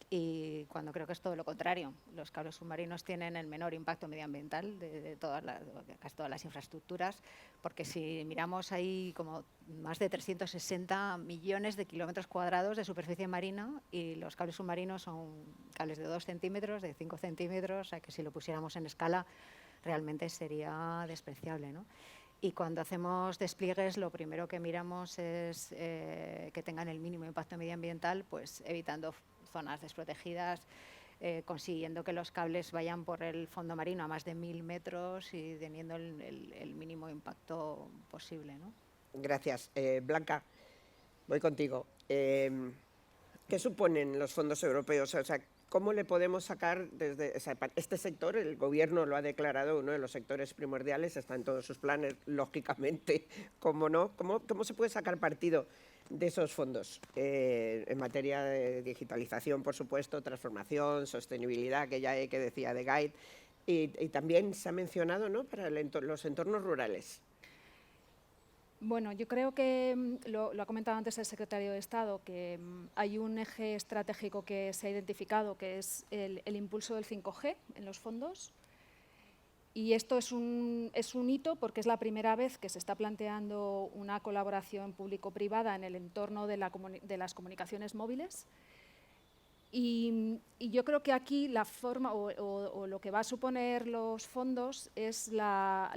Y cuando creo que es todo lo contrario. Los cables submarinos tienen el menor impacto medioambiental de casi todas las infraestructuras, porque si miramos hay como más de 360 millones de kilómetros cuadrados de superficie marina y los cables submarinos son cables de 2 centímetros, de 5 centímetros, o sea que si lo pusiéramos en escala realmente sería despreciable, ¿no? Y cuando hacemos despliegues, lo primero que miramos es que tengan el mínimo impacto medioambiental, pues evitando zonas desprotegidas, consiguiendo que los cables vayan por el fondo marino a más de 1000 metros y teniendo el mínimo impacto posible, ¿no? Gracias. Blanca, voy contigo. ¿Qué suponen los fondos europeos? O sea, ¿cómo le podemos sacar desde este sector? El Gobierno lo ha declarado uno de los sectores primordiales, está en todos sus planes, lógicamente, ¿cómo no? ¿Cómo se puede sacar partido de esos fondos en materia de digitalización, por supuesto, transformación, sostenibilidad, que decía de Guide, y también se ha mencionado, ¿no?, para los entornos rurales? Bueno, yo creo que lo ha comentado antes el secretario de Estado, que hay un eje estratégico que se ha identificado, que es el impulso del 5G en los fondos. Y esto es un hito porque es la primera vez que se está planteando una colaboración público-privada en el entorno de las comunicaciones móviles. Y yo creo que aquí la forma o lo que va a suponer los fondos es la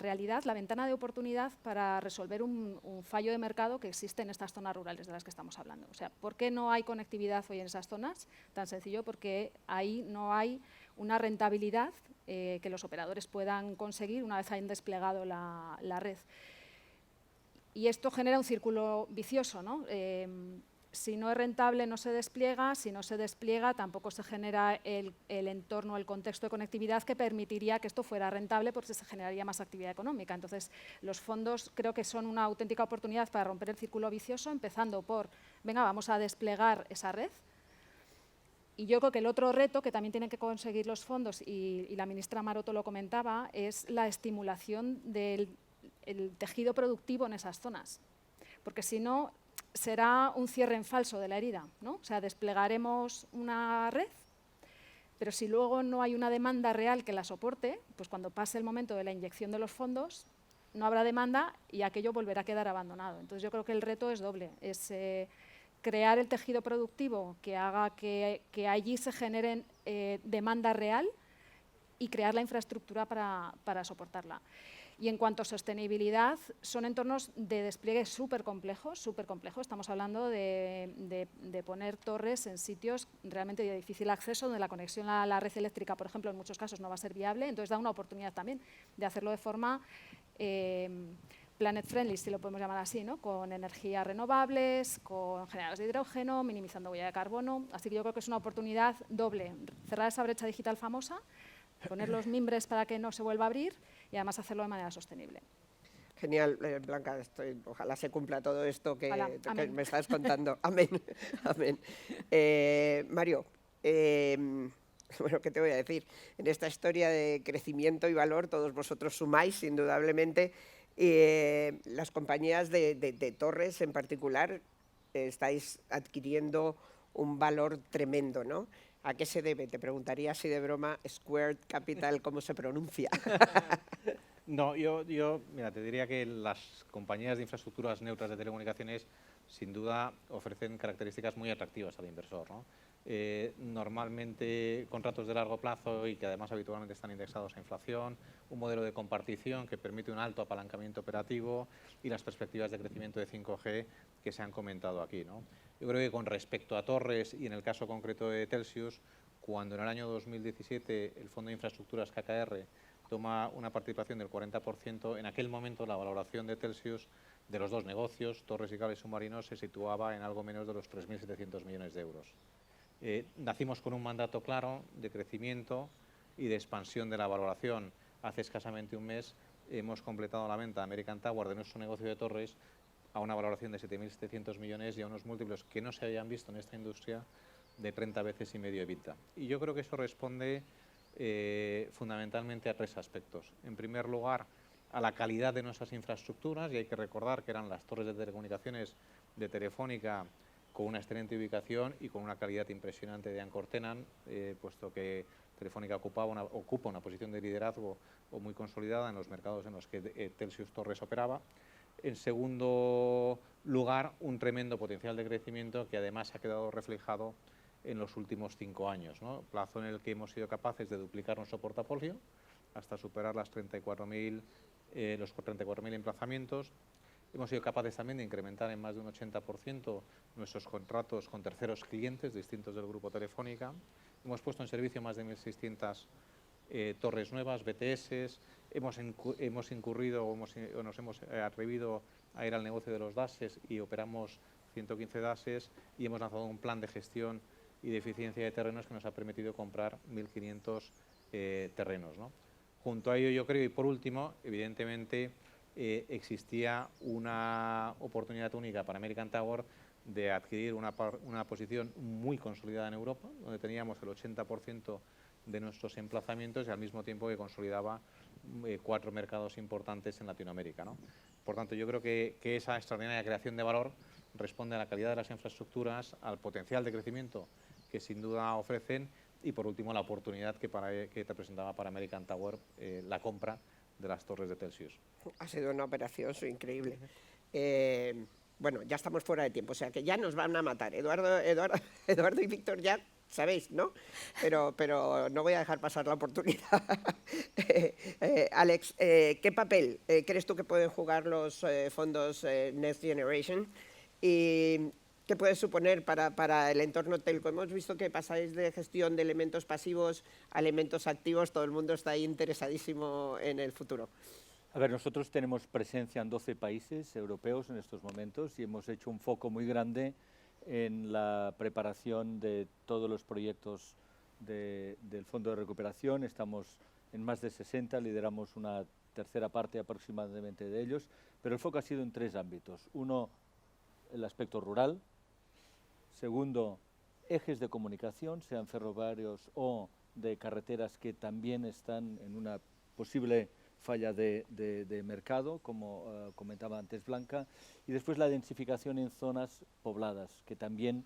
realidad, la ventana de oportunidad para resolver un fallo de mercado que existe en estas zonas rurales de las que estamos hablando. O sea, ¿por qué no hay conectividad hoy en esas zonas? Tan sencillo porque ahí no hay una rentabilidad que los operadores puedan conseguir una vez hayan desplegado la red. Y esto genera un círculo vicioso, ¿no? Si no es rentable, no se despliega. Si no se despliega, tampoco se genera el entorno, el contexto de conectividad que permitiría que esto fuera rentable porque se generaría más actividad económica. Entonces, los fondos creo que son una auténtica oportunidad para romper el círculo vicioso, empezando por, venga, vamos a desplegar esa red. Y yo creo que el otro reto que también tienen que conseguir los fondos, y la ministra Maroto lo comentaba, es la estimulación del tejido productivo en esas zonas. Porque si no, será un cierre en falso de la herida, ¿no? O sea, desplegaremos una red, pero si luego no hay una demanda real que la soporte, pues cuando pase el momento de la inyección de los fondos, no habrá demanda y aquello volverá a quedar abandonado. Entonces yo creo que el reto es doble, es crear el tejido productivo que haga que allí se genere demanda real y crear la infraestructura para soportarla. Y en cuanto a sostenibilidad, son entornos de despliegue súper complejos. Estamos hablando de poner torres en sitios realmente de difícil acceso, donde la conexión a la red eléctrica, por ejemplo, en muchos casos no va a ser viable. Entonces da una oportunidad también de hacerlo de forma planet friendly, si lo podemos llamar así, ¿no? Con energías renovables, con generadores de hidrógeno, minimizando huella de carbono. Así que yo creo que es una oportunidad doble. Cerrar esa brecha digital famosa, poner los mimbres para que no se vuelva a abrir y además hacerlo de manera sostenible. Genial, Blanca, ojalá se cumpla todo esto que me estás contando. Amén. Amén. Mario, bueno, ¿qué te voy a decir? En esta historia de crecimiento y valor, todos vosotros sumáis, indudablemente. Las compañías de torres en particular estáis adquiriendo un valor tremendo, ¿no? ¿A qué se debe? Te preguntaría así de broma, Squared Capital, ¿cómo se pronuncia? No, mira, te diría que las compañías de infraestructuras neutras de telecomunicaciones sin duda ofrecen características muy atractivas al inversor, ¿no? Normalmente contratos de largo plazo y que además habitualmente están indexados a inflación, un modelo de compartición que permite un alto apalancamiento operativo y las perspectivas de crecimiento de 5G que se han comentado aquí, ¿no? Yo creo que con respecto a torres y en el caso concreto de Telxius, cuando en el año 2017 el Fondo de Infraestructuras KKR toma una participación del 40%, en aquel momento la valoración de Telxius de los dos negocios, torres y cables submarinos, se situaba en algo menos de los 3.700 millones de euros. Nacimos con un mandato claro de crecimiento y de expansión de la valoración. Hace escasamente un mes hemos completado la venta de American Tower de nuestro negocio de torres a una valoración de 7.700 millones y a unos múltiplos que no se habían visto en esta industria de 30 veces y medio EBITDA. Y yo creo que eso responde fundamentalmente a tres aspectos. En primer lugar, a la calidad de nuestras infraestructuras, y hay que recordar que eran las torres de telecomunicaciones de Telefónica con una excelente ubicación y con una calidad impresionante de anchor tenant, puesto que Telefónica ocupa una posición de liderazgo o muy consolidada en los mercados en los que Telxius Torres operaba. En segundo lugar, un tremendo potencial de crecimiento que además ha quedado reflejado en los últimos 5 años, ¿no? Plazo en el que hemos sido capaces de duplicar nuestro portafolio hasta superar los 34.000 emplazamientos Hemos sido capaces también de incrementar en más de un 80% nuestros contratos con terceros clientes distintos del grupo Telefónica. Hemos puesto en servicio más de 1.600 torres nuevas, BTS. Hemos incurrido o nos hemos atrevido a ir al negocio de los DASes y operamos 115 DASes y hemos lanzado un plan de gestión y de eficiencia de terrenos que nos ha permitido comprar 1.500 terrenos, ¿no? Junto a ello, yo creo, y por último, evidentemente, existía una oportunidad única para American Tower de adquirir una posición muy consolidada en Europa, donde teníamos el 80% de nuestros emplazamientos y al mismo tiempo que consolidaba 4 mercados importantes en Latinoamérica, ¿no? Por tanto, yo creo que esa extraordinaria creación de valor responde a la calidad de las infraestructuras, al potencial de crecimiento que sin duda ofrecen y, por último, la oportunidad que te presentaba para American Tower la compra de las torres de Telxius. Ha sido una operación increíble. Bueno, ya estamos fuera de tiempo, o sea que ya nos van a matar. Eduardo y Víctor ya sabéis, ¿no? Pero no voy a dejar pasar la oportunidad. Alex, ¿qué papel crees tú que pueden jugar los fondos Next Generation? ¿Y qué puede suponer para el entorno telco? Hemos visto que pasáis de gestión de elementos pasivos a elementos activos. Todo el mundo está ahí interesadísimo en el futuro. A ver, nosotros tenemos presencia en 12 países europeos en estos momentos y hemos hecho un foco muy grande en la preparación de todos los proyectos del Fondo de Recuperación. Estamos en más de 60, lideramos una tercera parte aproximadamente de ellos, pero el foco ha sido en 3 ámbitos. Uno, el aspecto rural. Segundo, ejes de comunicación, sean ferroviarios o de carreteras que también están en una posible falla de mercado, como comentaba antes Blanca. Y después la densificación en zonas pobladas, que también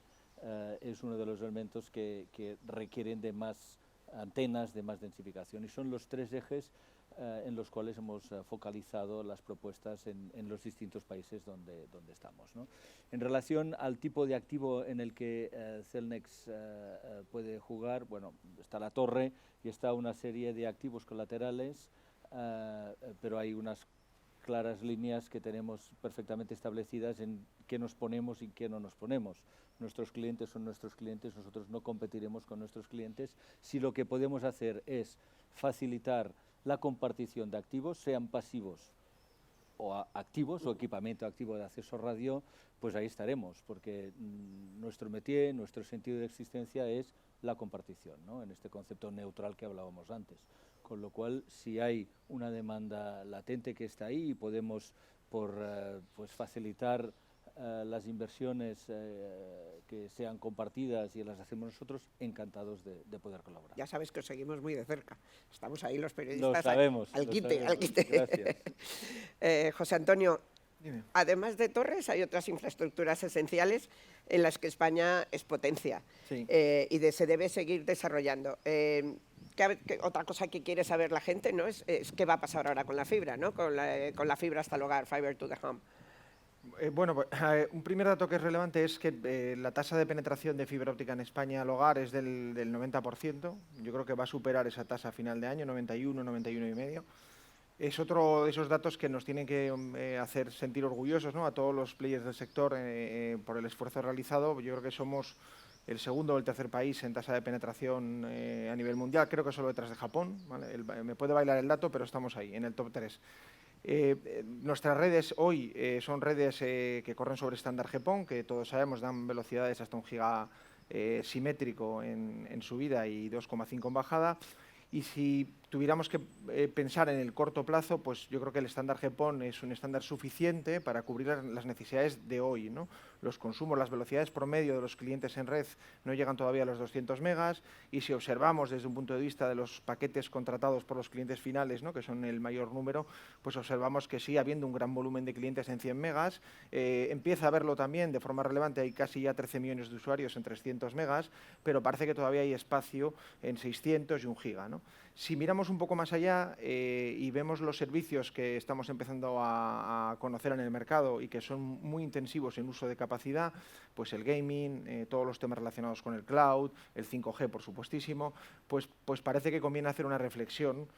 es uno de los elementos que requieren de más antenas, de más densificación. Y son los 3 ejes en los cuales hemos focalizado las propuestas en los distintos países donde estamos, ¿no? En relación al tipo de activo en el que Cellnex puede jugar, bueno, está la torre y está una serie de activos colaterales, pero hay unas claras líneas que tenemos perfectamente establecidas en qué nos ponemos y qué no nos ponemos. Nuestros clientes son nuestros clientes, nosotros no competiremos con nuestros clientes. Si lo que podemos hacer es facilitar la compartición de activos, sean pasivos o activos o equipamiento activo de acceso radio, pues ahí estaremos, porque nuestro métier, nuestro sentido de existencia es la compartición, ¿no? En este concepto neutral que hablábamos antes. Con lo cual, si hay una demanda latente que está ahí y podemos pues facilitar las inversiones que sean compartidas y las hacemos nosotros, encantados de poder colaborar. Ya sabes que os seguimos muy de cerca. Estamos ahí los periodistas lo sabemos, al lo quite. sabemos. Gracias. José Antonio, Dime. además de torres, hay otras infraestructuras esenciales en las que España es potencia, Sí. y se debe seguir desarrollando. Otra cosa que quiere saber la gente, ¿no? es qué va a pasar ahora con la fibra, ¿no? Con la fibra hasta el hogar, fiber to the home. Bueno, pues, un primer dato que es relevante es que la tasa de penetración de fibra óptica en España al hogar es del 90%. Yo creo que va a superar esa tasa a final de año, 91, 91,5. Es otro de esos datos que nos tienen que hacer sentir orgullosos, ¿no? A todos los players del sector por el esfuerzo realizado. Yo creo que somos el segundo o el tercer país en tasa de penetración a nivel mundial, creo que solo detrás de Japón, ¿vale? Me puede bailar el dato, pero estamos ahí, en el top 3. Nuestras redes hoy son redes que corren sobre estándar GPON, que todos sabemos dan velocidades hasta 1 giga simétrico en subida y 2,5 en bajada. Y si tuviéramos que pensar en el corto plazo, pues yo creo que el estándar GPON es un estándar suficiente para cubrir las necesidades de hoy, ¿no? Los consumos, las velocidades promedio de los clientes en red no llegan todavía a los 200 megas, y si observamos desde un punto de vista de los paquetes contratados por los clientes finales, ¿no? Que son el mayor número, pues observamos que sigue habiendo un gran volumen de clientes en 100 megas, empieza a verlo también de forma relevante, hay casi ya 13 millones de usuarios en 300 megas, pero parece que todavía hay espacio en 600 y 1 giga, ¿no? Si miramos miramos un poco más allá y vemos los servicios que estamos empezando a conocer en el mercado y que son muy intensivos en uso de capacidad, pues el gaming, todos los temas relacionados con el cloud, el 5G, por supuestísimo, pues parece que conviene hacer una reflexión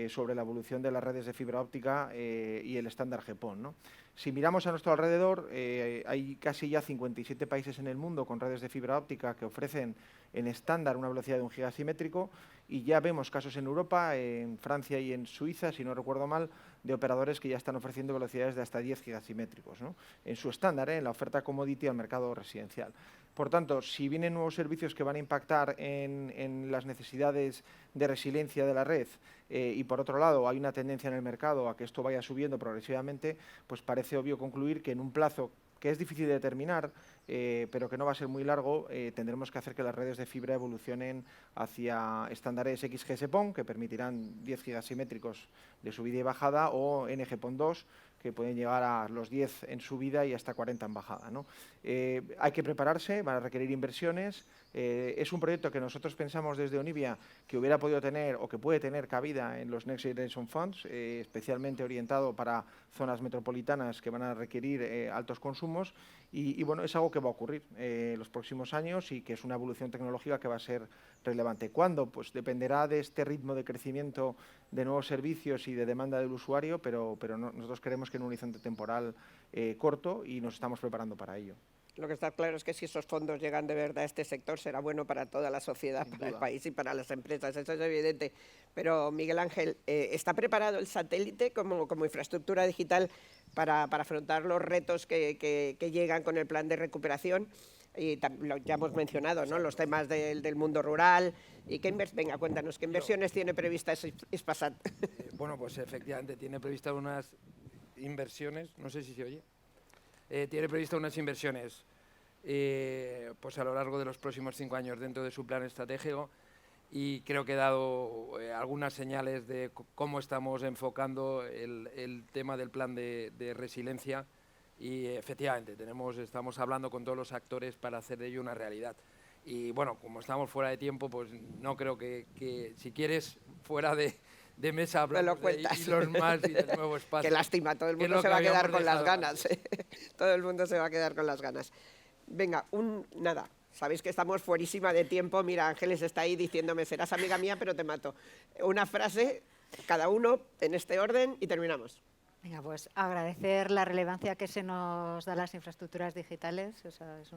sobre la evolución de las redes de fibra óptica y el estándar GPON, ¿no? Si miramos a nuestro alrededor, hay casi ya 57 países en el mundo con redes de fibra óptica que ofrecen en estándar una velocidad de 1 giga simétrico, y ya vemos casos en Europa, en Francia y en Suiza, si no recuerdo mal, de operadores que ya están ofreciendo velocidades de hasta 10 gigasimétricos, ¿no? En su estándar, en la oferta commodity al mercado residencial. Por tanto, si vienen nuevos servicios que van a impactar en las necesidades de resiliencia de la red y, por otro lado, hay una tendencia en el mercado a que esto vaya subiendo progresivamente, pues parece obvio concluir que en un plazo que es difícil de determinar, pero que no va a ser muy largo, tendremos que hacer que las redes de fibra evolucionen hacia estándares XGS-PON, que permitirán 10 gigasimétricos de subida y bajada, o NG-PON2, que pueden llegar a los 10 en subida y hasta 40 en bajada, ¿no? Hay que prepararse, van a requerir inversiones. Es un proyecto que nosotros pensamos desde Onivia que hubiera podido tener o que puede tener cabida en los Next Generation Funds, especialmente orientado para zonas metropolitanas que van a requerir altos consumos, y bueno, es algo que va a ocurrir en los próximos años y que es una evolución tecnológica que va a ser relevante. ¿Cuándo? Pues dependerá de este ritmo de crecimiento de nuevos servicios y de demanda del usuario, pero nosotros creemos que en un horizonte temporal corto, y nos estamos preparando para ello. Lo que está claro es que si esos fondos llegan de verdad a este sector, será bueno para toda la sociedad, para el país y para las empresas, eso es evidente. Pero, Miguel Ángel, ¿está preparado el satélite como infraestructura digital para afrontar los retos que llegan con el plan de recuperación? Y ya hemos mencionado, ¿no?, los temas del mundo rural. Y venga, cuéntanos, ¿qué inversiones tiene previstas Hispasat? Bueno, pues efectivamente tiene previstas unas inversiones, no sé si se oye. Tiene previsto unas inversiones pues a lo largo de los próximos 5 años dentro de su plan estratégico, y creo que he dado algunas señales de cómo estamos enfocando el tema del plan de resiliencia, y efectivamente estamos hablando con todos los actores para hacer de ello una realidad. Y bueno, como estamos fuera de tiempo, pues no creo que si quieres fuera de mesa hablamos de hilos más y de nuevo espacio. Qué lástima, todo el mundo se va a quedar con las ganas. Todo el mundo se va a quedar con las ganas. Venga, nada, sabéis que estamos fuerísima de tiempo. Mira, Ángeles está ahí diciéndome, serás amiga mía, pero te mato. Una frase, cada uno, en este orden, y terminamos. Venga, pues agradecer la relevancia que se nos da las infraestructuras digitales, o sea, es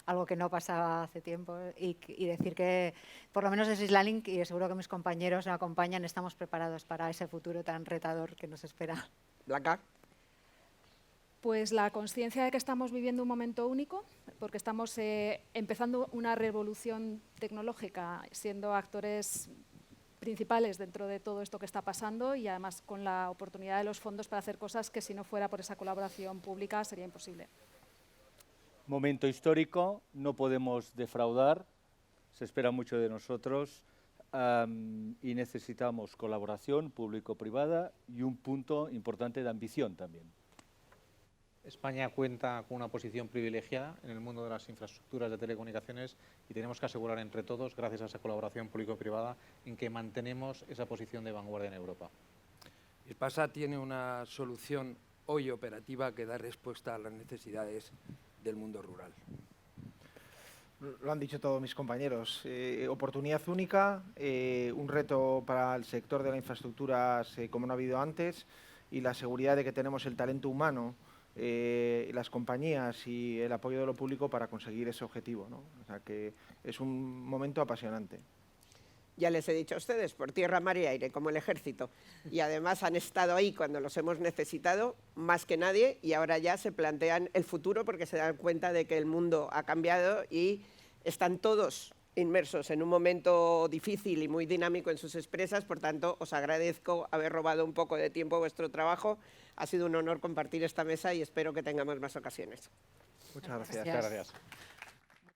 algo que no pasaba hace tiempo, y decir que, por lo menos desde Islalink, y seguro que mis compañeros me acompañan, estamos preparados para ese futuro tan retador que nos espera. Blanca. Pues la conciencia de que estamos viviendo un momento único, porque estamos empezando una revolución tecnológica, siendo actores principales dentro de todo esto que está pasando, y además con la oportunidad de los fondos para hacer cosas que si no fuera por esa colaboración pública sería imposible. Momento histórico, no podemos defraudar, se espera mucho de nosotros y necesitamos colaboración público-privada y un punto importante de ambición también. España cuenta con una posición privilegiada en el mundo de las infraestructuras de telecomunicaciones, y tenemos que asegurar entre todos, gracias a esa colaboración público-privada, en que mantenemos esa posición de vanguardia en Europa. Hispasat tiene una solución hoy operativa que da respuesta a las necesidades del mundo rural. Lo han dicho todos mis compañeros. Oportunidad única, un reto para el sector de las infraestructuras como no ha habido antes, y la seguridad de que tenemos el talento humano, las compañías y el apoyo de lo público para conseguir ese objetivo, ¿no? O sea que es un momento apasionante. Ya les he dicho a ustedes, por tierra, mar y aire, como el ejército. Y además han estado ahí cuando los hemos necesitado más que nadie, y ahora ya se plantean el futuro porque se dan cuenta de que el mundo ha cambiado y están todos inmersos en un momento difícil y muy dinámico en sus empresas. Por tanto, os agradezco haber robado un poco de tiempo a vuestro trabajo. Ha sido un honor compartir esta mesa y espero que tengamos más ocasiones. Muchas gracias. Gracias. Muchas gracias.